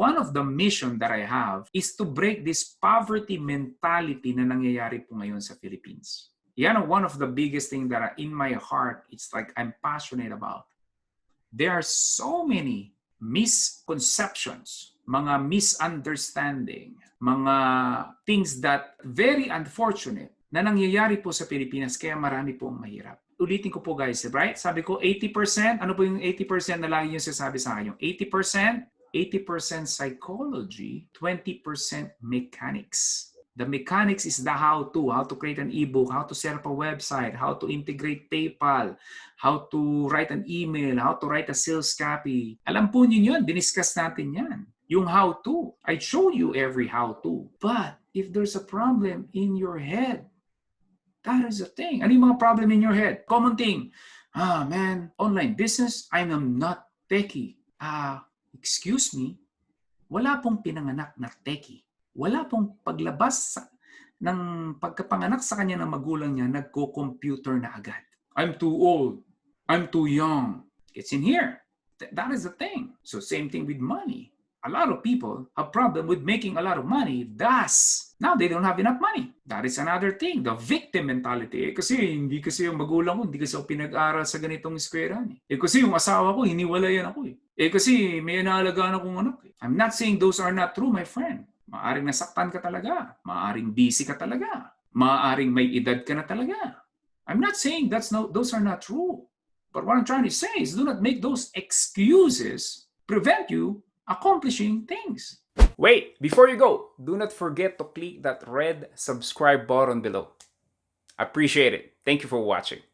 one of the mission that I have is to break this poverty mentality na nangyayari po ngayon sa Philippines. Yan ang one of the biggest thing that in my heart, it's like I'm passionate about. There are so many misconceptions, mga misunderstanding, mga things that very unfortunate na nangyayari po sa Pilipinas kaya marami po ang mahirap. Ulitin ko po guys, right? Sabi ko 80%, ano po yung 80% na lagi yung sasabi sa akin? Yung 80% psychology, 20% mechanics. The mechanics is the how to create an ebook, how to set up a website, how to integrate PayPal, how to write an email, how to write a sales copy. Alam po niyo yun, diniscuss natin yan. Yung how to. I show you every how to. But if there's a problem in your head, that is the thing. Ano yung mga problem in your head? Common thing. Man, online business, I am not techie. Excuse me, wala pong pinanganak na techie. Wala pong paglabas ng pagkapanganak sa kanya ng magulang niya, nagko-computer na agad. I'm too old. I'm too young. It's in here. That is the thing. So same thing with money. A lot of people have problem with making a lot of money. Thus, now they don't have enough money. That is another thing. The victim mentality. Kasi hindi kasi yung magulang ko, hindi kasi ako pinag-aral sa ganitong eskwelahan. Kasi yung asawa ko, hiniwalayan ako. Kasi may inaalagaan akong anak. I'm not saying those are not true, my friend. Maaring nasaktan ka talaga. Maaring busy ka talaga. Maaring may edad ka na talaga. I'm not saying those are not true. But what I'm trying to say is do not make those excuses prevent you accomplishing things. Wait, before you go, do not forget to click that red subscribe button below. Appreciate it. Thank you for watching.